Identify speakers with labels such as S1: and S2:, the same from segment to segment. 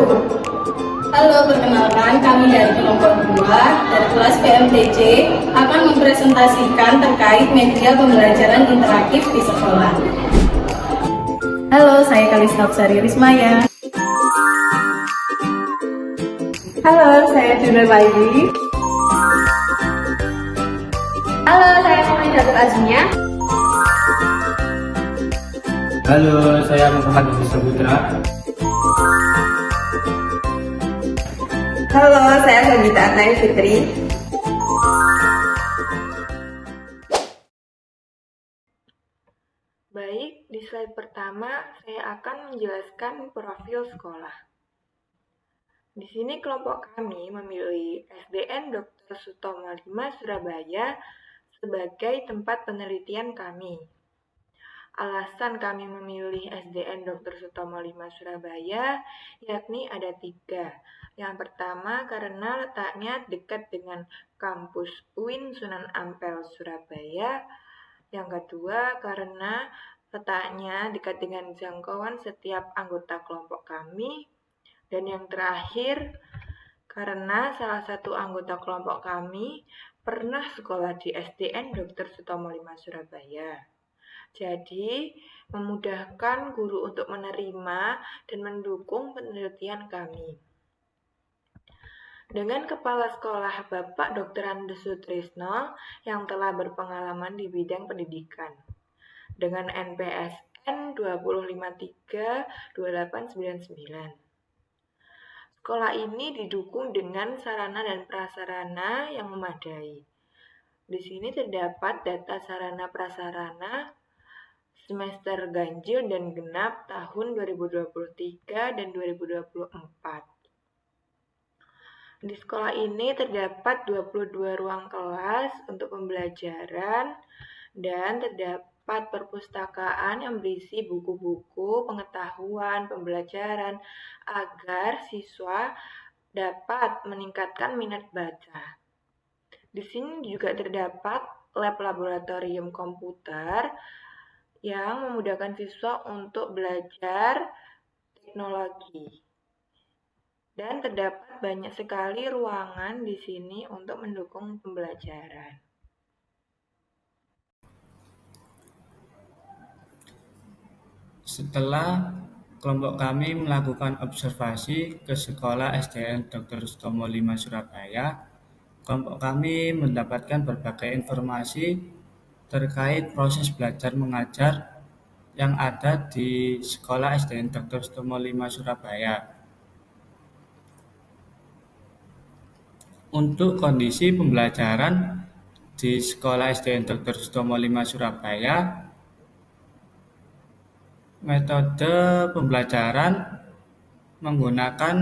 S1: Halo, perkenalkan kami dari kelompok 2 dari kelas PMTC akan mempresentasikan terkait media pembelajaran interaktif di sekolah. Halo, saya Kalista Sari Rismaya.
S2: Halo, saya Juna Bayi. Halo, saya Muhammad Jatuh Azmiya.
S3: Halo, saya Muhammad Bisa Putra.
S2: Halo, saya Sabita Atnai Fitri.
S4: Baik, di slide pertama saya akan menjelaskan profil sekolah. Di sini kelompok kami memilih SDN Dr. Sutomo 5 Surabaya sebagai tempat penelitian kami. Alasan kami memilih SDN Dr. Sutomo 5 Surabaya yakni ada 3. Yang pertama karena letaknya dekat dengan kampus UIN Sunan Ampel Surabaya. Yang kedua karena letaknya dekat dengan jangkauan setiap anggota kelompok kami. Dan yang terakhir karena salah satu anggota kelompok kami pernah sekolah di SDN Dr. Sutomo 5 Surabaya. Jadi, memudahkan guru untuk menerima dan mendukung penelitian kami. Dengan Kepala Sekolah Bapak Dr. Andes Sutrisno yang telah berpengalaman di bidang pendidikan. Dengan NPSN 20532899. Sekolah ini didukung dengan sarana dan prasarana yang memadai. Di sini terdapat data sarana prasarana semester ganjil dan genap tahun 2023 dan 2024. Di sekolah ini terdapat 22 ruang kelas untuk pembelajaran dan terdapat perpustakaan yang berisi buku-buku, pengetahuan, pembelajaran agar siswa dapat meningkatkan minat baca. Di sini juga terdapat lab laboratorium komputer yang memudahkan siswa untuk belajar teknologi. Dan terdapat banyak sekali ruangan di sini untuk mendukung pembelajaran.
S3: Setelah kelompok kami melakukan observasi ke sekolah SDN Dr. Sutomo 5 Surabaya, kelompok kami mendapatkan berbagai informasi terkait proses belajar mengajar yang ada di sekolah SDN Dr. Sutomo 5 Surabaya. Untuk kondisi pembelajaran di sekolah SDN Dr. Sutomo 5 Surabaya, metode pembelajaran menggunakan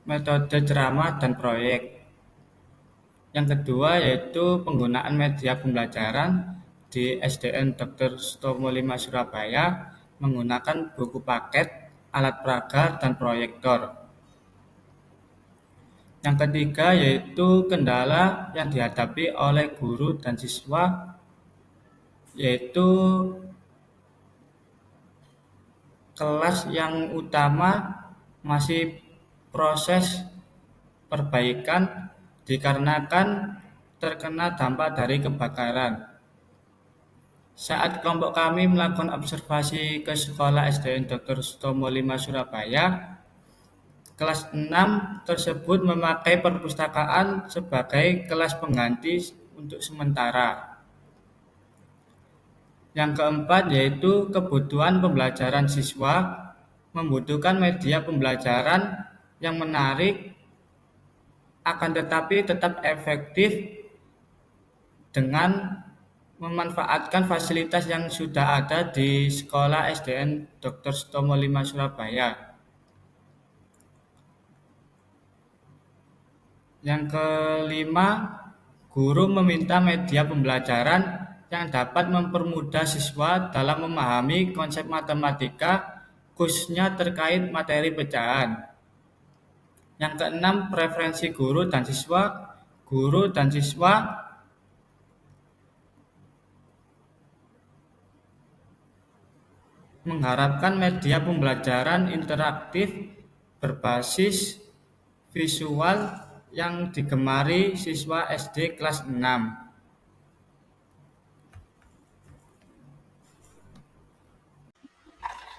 S3: metode ceramah dan proyek. Yang kedua yaitu penggunaan media pembelajaran di SDN Dr. Sutomo 5 Surabaya menggunakan buku paket, alat peraga, dan proyektor. Yang ketiga yaitu kendala yang dihadapi oleh guru dan siswa, yaitu kelas yang utama masih proses perbaikan dikarenakan terkena dampak dari kebakaran. Saat kelompok kami melakukan observasi ke sekolah SDN Dr. Sutomo 5 Surabaya, kelas 6 tersebut memakai perpustakaan sebagai kelas pengganti untuk sementara. Yang keempat yaitu kebutuhan pembelajaran siswa membutuhkan media pembelajaran yang menarik akan tetapi tetap efektif dengan memanfaatkan fasilitas yang sudah ada di sekolah SDN Dr. Sutomo 5 Surabaya. Yang kelima, guru meminta media pembelajaran yang dapat mempermudah siswa dalam memahami konsep matematika, khususnya terkait materi pecahan. Yang keenam, preferensi guru dan siswa. Guru dan siswa mengharapkan media pembelajaran interaktif berbasis visual yang digemari siswa SD kelas 6.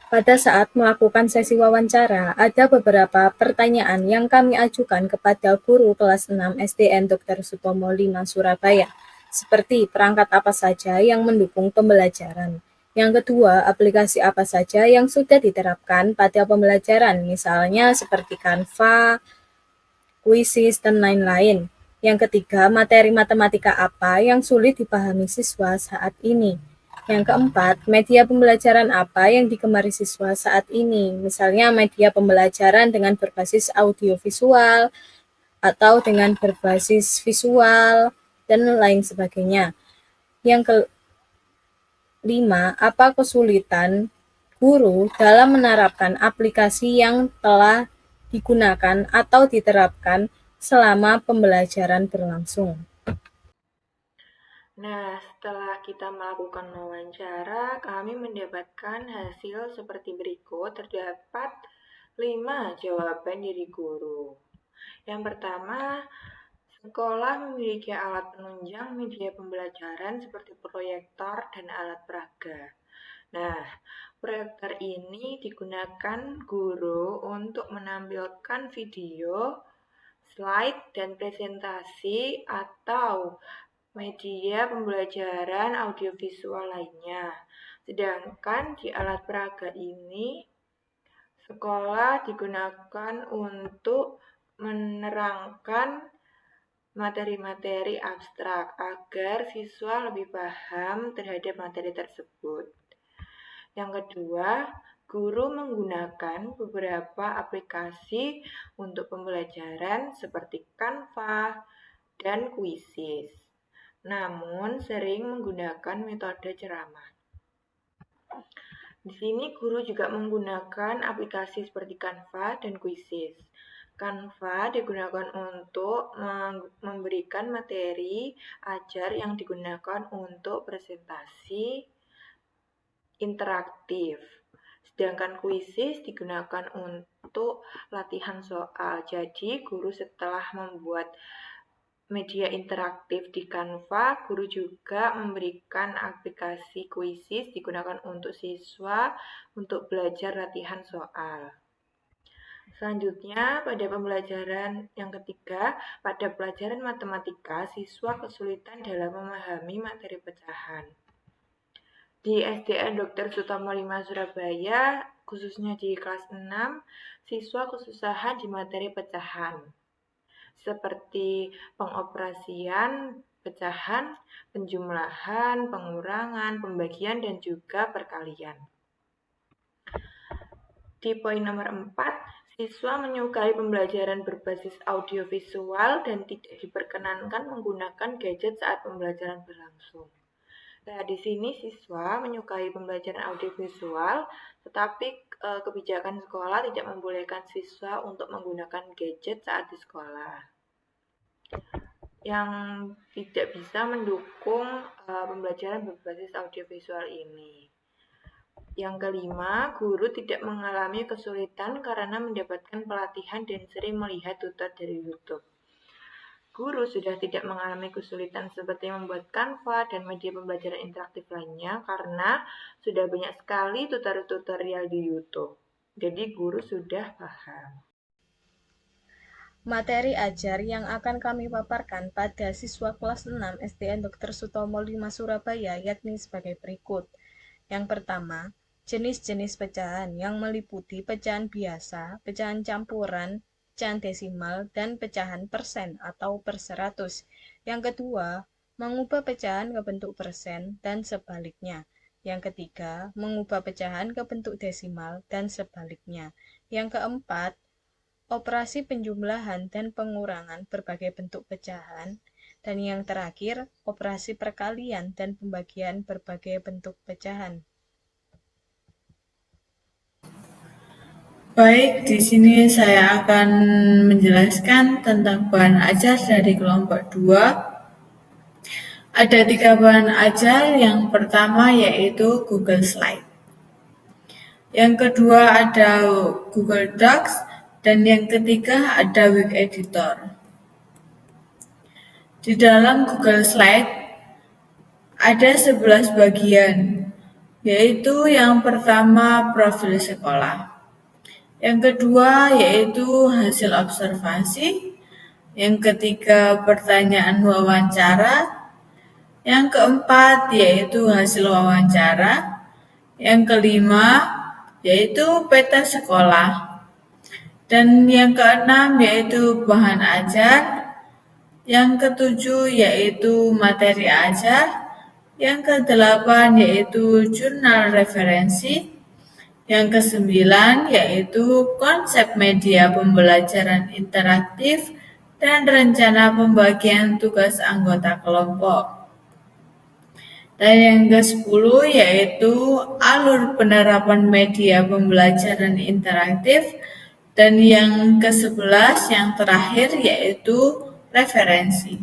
S1: Pada saat melakukan sesi wawancara, ada beberapa pertanyaan yang kami ajukan kepada guru kelas 6 SDN Dr. Sutomo 5 Surabaya, seperti perangkat apa saja yang mendukung pembelajaran. Yang kedua, aplikasi apa saja yang sudah diterapkan pada pembelajaran, misalnya seperti Canva, Quizzes, dan lain-lain. Yang ketiga, materi matematika apa yang sulit dipahami siswa saat ini. Yang keempat, media pembelajaran apa yang digemari siswa saat ini, misalnya media pembelajaran dengan berbasis audiovisual atau dengan berbasis visual, dan lain sebagainya. Yang kelima, apa kesulitan guru dalam menerapkan aplikasi yang telah digunakan atau diterapkan selama pembelajaran berlangsung.
S4: Nah, setelah kita melakukan wawancara, kami mendapatkan hasil seperti berikut. Terdapat 5 jawaban dari guru. Yang pertama, sekolah memiliki alat penunjang media pembelajaran seperti proyektor dan alat peraga. Nah, proyektor ini digunakan guru untuk menampilkan video, slide, dan presentasi atau media pembelajaran audiovisual lainnya. Sedangkan di alat peraga ini, sekolah digunakan untuk menerangkan materi-materi abstrak agar siswa lebih paham terhadap materi tersebut. Yang kedua, guru menggunakan beberapa aplikasi untuk pembelajaran seperti Canva dan Quizzes, namun sering menggunakan metode ceramah. Di sini guru juga menggunakan aplikasi seperti Canva dan Quizzes. Canva digunakan untuk memberikan materi ajar yang digunakan untuk presentasi interaktif. Sedangkan Quizzes digunakan untuk latihan soal. Jadi guru setelah membuat media interaktif di Canva, guru juga memberikan aplikasi Quizzes digunakan untuk siswa untuk belajar latihan soal. Selanjutnya, pada pembelajaran yang ketiga, pada pelajaran matematika, siswa kesulitan dalam memahami materi pecahan. Di SDN Dr. Sutomo 5 Surabaya, khususnya di kelas 6, siswa kesusahan di materi pecahan, seperti pengoperasian pecahan, penjumlahan, pengurangan, pembagian, dan juga perkalian. Di poin nomor 4, siswa menyukai pembelajaran berbasis audiovisual dan tidak diperkenankan menggunakan gadget saat pembelajaran berlangsung. Nah, di sini siswa menyukai pembelajaran audiovisual, tetapi kebijakan sekolah tidak membolehkan siswa untuk menggunakan gadget saat di sekolah, yang tidak bisa mendukung pembelajaran berbasis audiovisual ini. Yang kelima, guru tidak mengalami kesulitan karena mendapatkan pelatihan dan sering melihat tutor dari YouTube. Guru sudah tidak mengalami kesulitan seperti membuat Canva dan media pembelajaran interaktif lainnya karena sudah banyak sekali tutorial di YouTube. Jadi guru sudah paham.
S1: Materi ajar yang akan kami paparkan pada siswa kelas 6 SDN Dr. Sutomo 5 Surabaya yakni sebagai berikut. Yang pertama, jenis-jenis pecahan yang meliputi pecahan biasa, pecahan campuran, pecahan desimal, dan pecahan persen atau per 100. Yang kedua, mengubah pecahan ke bentuk persen dan sebaliknya. Yang ketiga, mengubah pecahan ke bentuk desimal dan sebaliknya. Yang keempat, operasi penjumlahan dan pengurangan berbagai bentuk pecahan. Dan yang terakhir, operasi perkalian dan pembagian berbagai bentuk pecahan.
S5: Baik, di sini saya akan menjelaskan tentang bahan ajar dari kelompok 2. Ada 3 bahan ajar, yang pertama yaitu Google Slide. Yang kedua ada Google Docs, Dan yang ketiga ada Wik Editor. Di dalam Google Slide ada 11 bagian, yaitu yang pertama profil sekolah, yang kedua yaitu hasil observasi, yang ketiga pertanyaan wawancara, yang keempat yaitu hasil wawancara, yang kelima yaitu peta sekolah, dan yang keenam yaitu bahan ajar, yang ketujuh yaitu materi ajar, yang kedelapan yaitu jurnal referensi, yang kesembilan yaitu konsep media pembelajaran interaktif dan rencana pembagian tugas anggota kelompok. Dan yang ke-10 yaitu alur penerapan media pembelajaran interaktif, dan yang ke-11 yang terakhir yaitu referensi.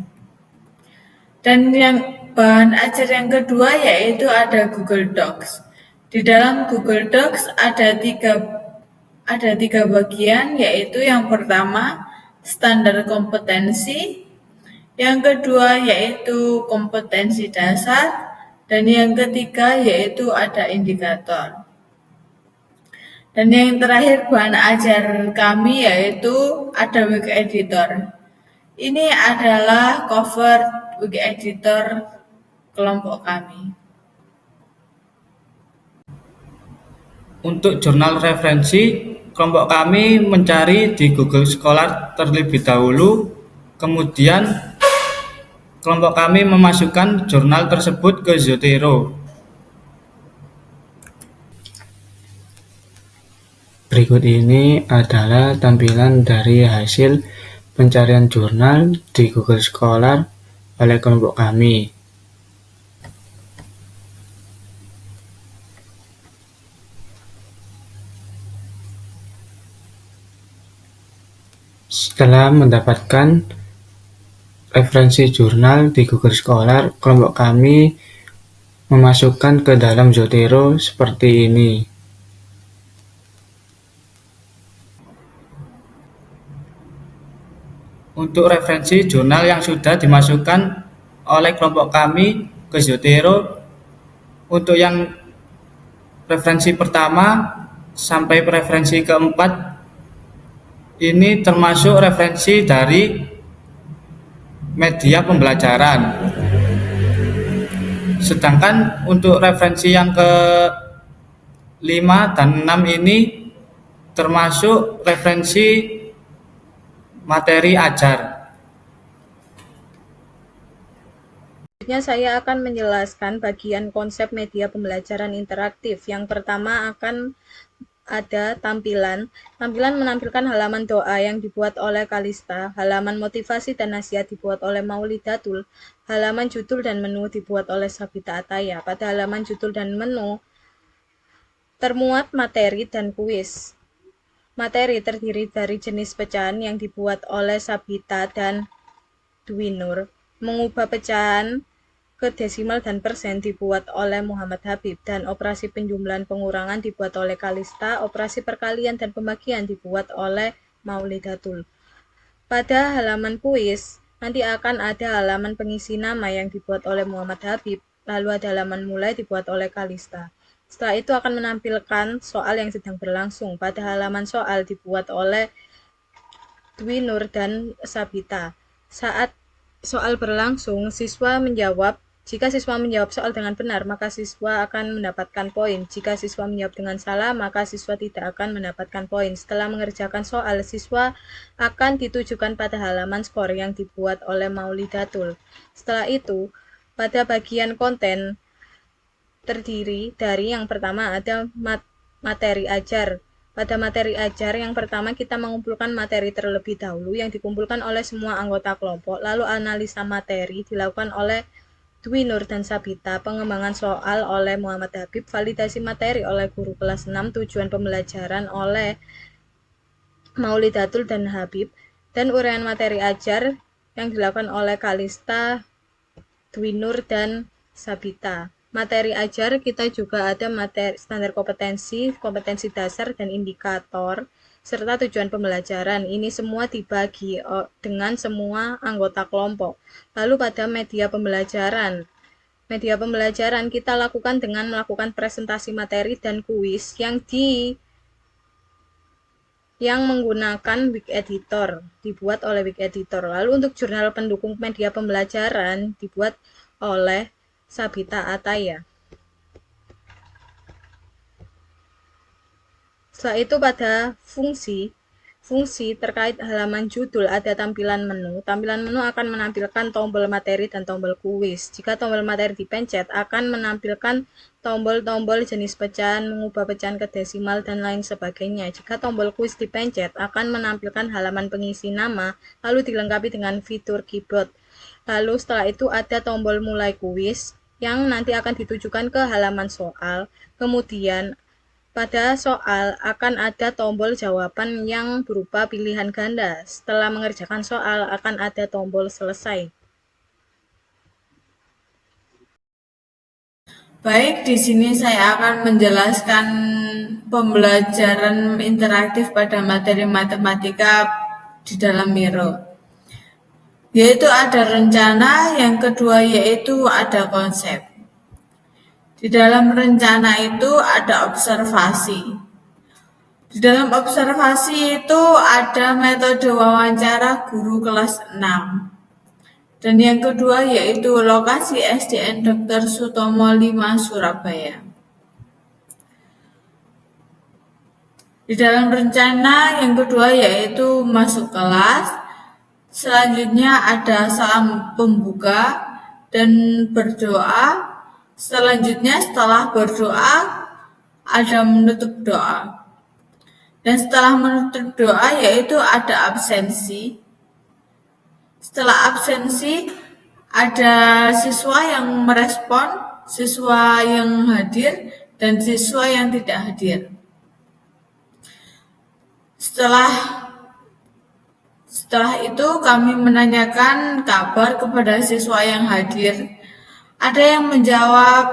S5: Dan yang bahan ajar yang kedua yaitu ada Google Docs. Di dalam Google Docs ada tiga bagian, yaitu yang pertama standar kompetensi, yang kedua yaitu kompetensi dasar, dan yang ketiga yaitu ada indikator. Dan yang terakhir bahan ajar kami yaitu ada Wik Editor. Ini adalah cover Wik Editor kelompok kami.
S3: Untuk jurnal referensi, kelompok kami mencari di Google Scholar terlebih dahulu, kemudian kelompok kami memasukkan jurnal tersebut ke Zotero. Berikut ini adalah tampilan dari hasil pencarian jurnal di Google Scholar oleh kelompok kami. Setelah mendapatkan referensi jurnal di Google Scholar, kelompok kami memasukkan ke dalam Zotero seperti ini. Untuk referensi jurnal yang sudah dimasukkan oleh kelompok kami ke Zotero, untuk yang referensi pertama sampai referensi keempat, ini termasuk referensi dari media pembelajaran. Sedangkan untuk referensi yang ke-5 dan 6 ini termasuk referensi materi ajar.
S1: Selanjutnya saya akan menjelaskan bagian konsep media pembelajaran interaktif. Yang pertama akan ada tampilan. Tampilan menampilkan halaman doa yang dibuat oleh Kalista, halaman motivasi dan nasihat dibuat oleh Maulidatul, halaman judul dan menu dibuat oleh Sabita Ataya. Pada halaman judul dan menu termuat materi dan kuis. Materi terdiri dari jenis pecahan yang dibuat oleh Sabita dan Dwi Nur. Mengubah pecahan ke desimal dan persen dibuat oleh Muhammad Habib, dan operasi penjumlahan pengurangan dibuat oleh Kalista, operasi perkalian dan pembagian dibuat oleh Maulidatul. Pada halaman kuis, nanti akan ada halaman pengisi nama yang dibuat oleh Muhammad Habib, lalu ada halaman mulai dibuat oleh Kalista. Setelah itu akan menampilkan soal yang sedang berlangsung. Pada halaman soal dibuat oleh Dwi Nur dan Sabita. Saat soal berlangsung, siswa menjawab. Jika siswa menjawab soal dengan benar, maka siswa akan mendapatkan poin. Jika siswa menjawab dengan salah, maka siswa tidak akan mendapatkan poin. Setelah mengerjakan soal, siswa akan ditujukan pada halaman skor yang dibuat oleh Maulidatul. Setelah itu, pada bagian konten terdiri dari yang pertama ada materi ajar. Pada materi ajar yang pertama kita mengumpulkan materi terlebih dahulu yang dikumpulkan oleh semua anggota kelompok, lalu analisa materi dilakukan oleh Dwi Nur dan Sabita, pengembangan soal oleh Muhammad Habib, validasi materi oleh guru kelas 6, tujuan pembelajaran oleh Maulidatul dan Habib, dan uraian materi ajar yang dilakukan oleh Kalista, Dwi Nur dan Sabita. materi ajar, kita juga ada materi standar kompetensi, kompetensi dasar, dan indikator, serta tujuan pembelajaran. Ini semua dibagi dengan semua anggota kelompok. Lalu pada media pembelajaran kita lakukan dengan melakukan presentasi materi dan kuis yang menggunakan Wiki Editor, dibuat oleh Wiki Editor. Lalu untuk jurnal pendukung media pembelajaran dibuat oleh Sabita Ataya. Setelah itu pada fungsi terkait halaman judul ada tampilan menu. Tampilan menu akan menampilkan tombol materi dan tombol kuis. Jika tombol materi dipencet, akan menampilkan tombol-tombol jenis pecahan, mengubah pecahan ke desimal, dan lain sebagainya. Jika tombol kuis dipencet, akan menampilkan halaman pengisi nama, lalu dilengkapi dengan fitur keyboard. Lalu setelah itu ada tombol mulai kuis, yang nanti akan ditujukan ke halaman soal. Kemudian pada soal akan ada tombol jawaban yang berupa pilihan ganda. Setelah mengerjakan soal akan ada tombol selesai.
S5: Baik, di sini saya akan menjelaskan pembelajaran interaktif pada materi matematika di dalam Miro. Yaitu ada rencana, yang kedua yaitu ada konsep. Di dalam rencana itu ada observasi. Di dalam observasi itu ada metode wawancara guru kelas 6. Dan yang kedua yaitu lokasi SDN Dr. Sutomo 5 Surabaya. Di dalam rencana yang kedua yaitu masuk kelas. Selanjutnya ada salam pembuka dan berdoa. Selanjutnya setelah berdoa ada menutup doa. Dan setelah menutup doa yaitu ada absensi. Setelah absensi ada siswa yang merespon, siswa yang hadir, dan siswa yang tidak hadir. Setelah itu kami menanyakan kabar kepada siswa yang hadir. Ada yang menjawab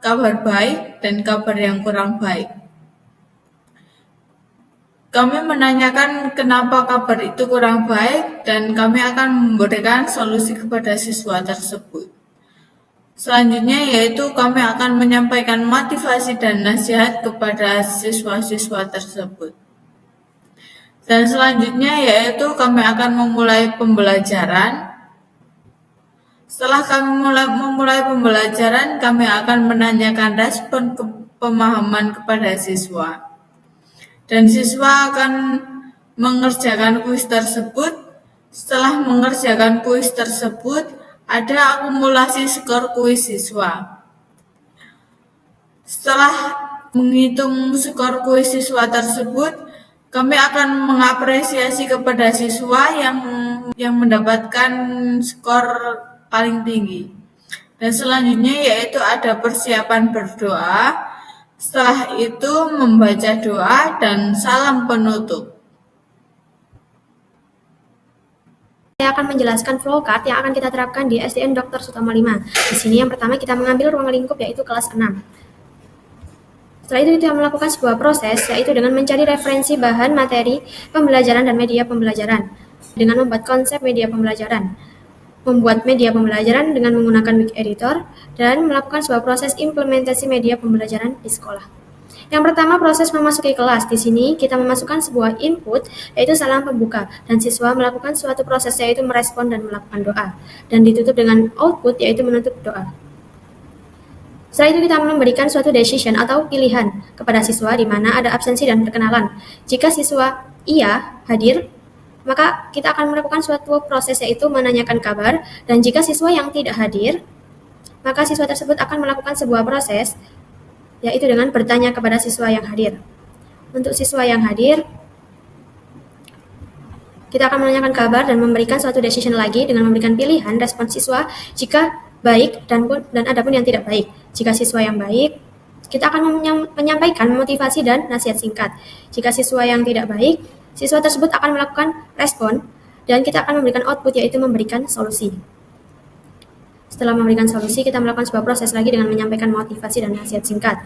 S5: kabar baik dan kabar yang kurang baik. Kami menanyakan kenapa kabar itu kurang baik dan kami akan memberikan solusi kepada siswa tersebut. Selanjutnya yaitu kami akan menyampaikan motivasi dan nasihat kepada siswa-siswa tersebut. Dan selanjutnya yaitu kami akan memulai pembelajaran. Setelah kami memulai pembelajaran, kami akan menanyakan respon pemahaman kepada siswa. Dan siswa akan mengerjakan kuis tersebut. Setelah mengerjakan kuis tersebut, ada akumulasi skor kuis siswa. Setelah menghitung skor kuis siswa tersebut, kami akan mengapresiasi kepada siswa yang mendapatkan skor paling tinggi. Dan selanjutnya yaitu ada persiapan berdoa. Setelah itu membaca doa dan salam penutup.
S6: Saya akan menjelaskan flowchart yang akan kita terapkan di SDN Dr. Sutomo 5. Di sini yang pertama kita mengambil ruang lingkup yaitu kelas 6. Setelah itu kita melakukan sebuah proses yaitu dengan mencari referensi bahan materi pembelajaran dan media pembelajaran dengan membuat konsep media pembelajaran, membuat media pembelajaran dengan menggunakan Wiki Editor, dan melakukan sebuah proses implementasi media pembelajaran di sekolah. Yang pertama, proses memasuki kelas. Di sini kita memasukkan sebuah input yaitu salam pembuka dan siswa melakukan suatu proses yaitu merespon dan melakukan doa, dan ditutup dengan output yaitu menutup doa. Setelah itu kita memberikan suatu decision atau pilihan kepada siswa di mana ada absensi dan perkenalan. Jika siswa iya hadir, maka kita akan melakukan suatu proses yaitu menanyakan kabar, dan jika siswa yang tidak hadir, maka siswa tersebut akan melakukan sebuah proses yaitu dengan bertanya kepada siswa yang hadir. Untuk siswa yang hadir, kita akan menanyakan kabar dan memberikan suatu decision lagi dengan memberikan pilihan respon siswa jika baik dan ada pun yang tidak baik. Jika siswa yang baik, kita akan menyampaikan motivasi dan nasihat singkat. Jika siswa yang tidak baik, siswa tersebut akan melakukan respon dan kita akan memberikan output yaitu memberikan solusi. Setelah memberikan solusi, kita melakukan sebuah proses lagi dengan menyampaikan motivasi dan nasihat singkat.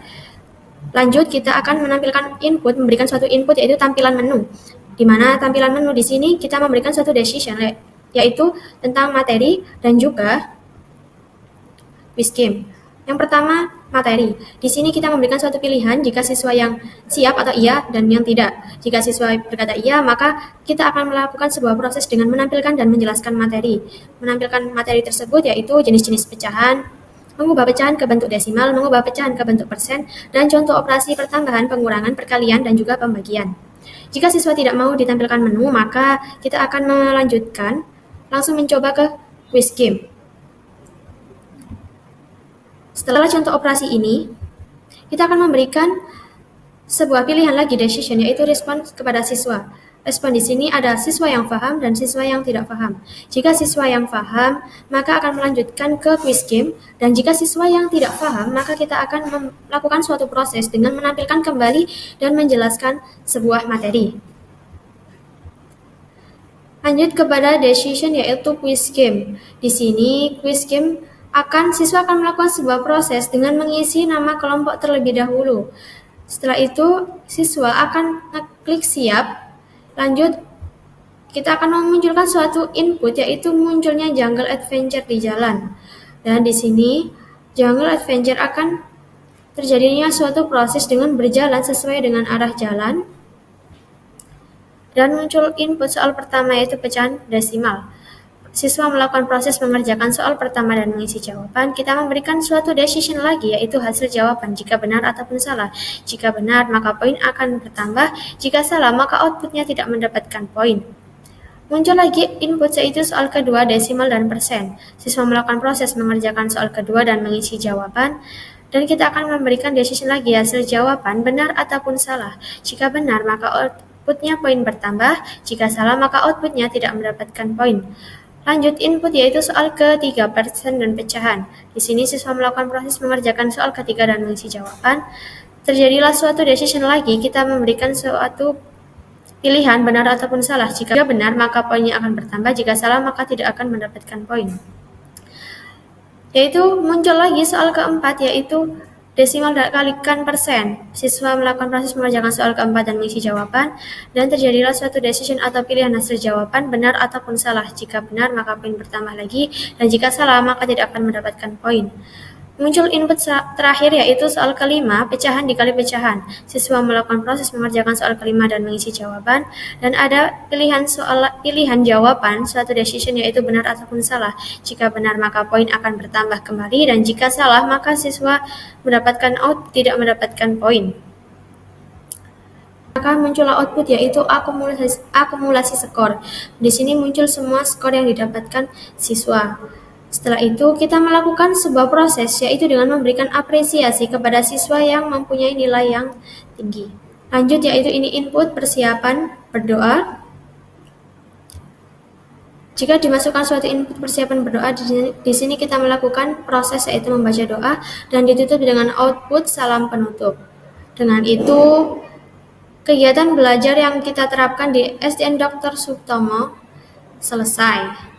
S6: Lanjut, kita akan menampilkan input, memberikan suatu input yaitu tampilan menu. Di mana tampilan menu di sini kita memberikan suatu decision, yaitu tentang materi dan juga quiz game. Yang pertama, materi. Di sini kita memberikan suatu pilihan jika siswa yang siap atau iya dan yang tidak. Jika siswa berkata iya, maka kita akan melakukan sebuah proses dengan menampilkan dan menjelaskan materi. Menampilkan materi tersebut yaitu jenis-jenis pecahan, mengubah pecahan ke bentuk desimal, mengubah pecahan ke bentuk persen, dan contoh operasi pertambahan, pengurangan, perkalian, dan juga pembagian. Jika siswa tidak mau ditampilkan menu, maka kita akan melanjutkan langsung mencoba ke quiz game. Setelah contoh operasi ini, kita akan memberikan sebuah pilihan lagi decision, yaitu respon kepada siswa. Respon di sini ada siswa yang paham dan siswa yang tidak paham. Jika siswa yang paham, maka akan melanjutkan ke quiz game, dan jika siswa yang tidak paham, maka kita akan melakukan suatu proses dengan menampilkan kembali dan menjelaskan sebuah materi. Lanjut kepada decision, yaitu quiz game. Di sini quiz game siswa akan melakukan sebuah proses dengan mengisi nama kelompok terlebih dahulu. Setelah itu, siswa akan ngeklik siap. Lanjut, kita akan memunculkan suatu input, yaitu munculnya jungle adventure di jalan. Dan di sini, jungle adventure akan terjadinya suatu proses dengan berjalan sesuai dengan arah jalan. Dan muncul input soal pertama, yaitu pecahan desimal. Siswa melakukan proses mengerjakan soal pertama dan mengisi jawaban. Kita memberikan suatu decision lagi, yaitu hasil jawaban jika benar ataupun salah. Jika benar, maka poin akan bertambah. Jika salah, maka outputnya tidak mendapatkan poin. Muncul lagi input, yaitu soal kedua, desimal dan persen. Siswa melakukan proses mengerjakan soal kedua dan mengisi jawaban. Dan kita akan memberikan decision lagi, hasil jawaban benar ataupun salah. Jika benar, maka outputnya poin bertambah. Jika salah, maka outputnya tidak mendapatkan poin. Lanjut input, yaitu soal ketiga, persen dan pecahan. Di sini siswa melakukan proses mengerjakan soal ketiga dan mengisi jawaban. Terjadilah suatu decision lagi, kita memberikan suatu pilihan benar ataupun salah. Jika benar, maka poinnya akan bertambah. Jika salah, maka tidak akan mendapatkan poin. Yaitu muncul lagi soal keempat, yaitu desimal kalikan persen. Siswa melakukan proses mengerjakan soal keempat dan mengisi jawaban, dan terjadilah suatu decision atau pilihan hasil jawaban benar ataupun salah. Jika benar, maka poin bertambah lagi, dan jika salah, maka tidak akan mendapatkan poin. Muncul input terakhir, yaitu soal kelima, pecahan dikali pecahan. Siswa melakukan proses mengerjakan soal kelima dan mengisi jawaban, dan ada pilihan jawaban suatu decision, yaitu benar ataupun salah. Jika benar, maka poin akan bertambah kembali, dan jika salah, maka siswa tidak mendapatkan poin. Maka muncullah output, yaitu akumulasi skor. Di sini muncul semua skor yang didapatkan siswa. Setelah itu, kita melakukan sebuah proses, yaitu dengan memberikan apresiasi kepada siswa yang mempunyai nilai yang tinggi. Lanjut, yaitu ini input persiapan berdoa. Jika dimasukkan suatu input persiapan berdoa, di sini kita melakukan proses, yaitu membaca doa, dan ditutup dengan output salam penutup. Dengan itu, kegiatan belajar yang kita terapkan di SDN Dr. Sutomo selesai.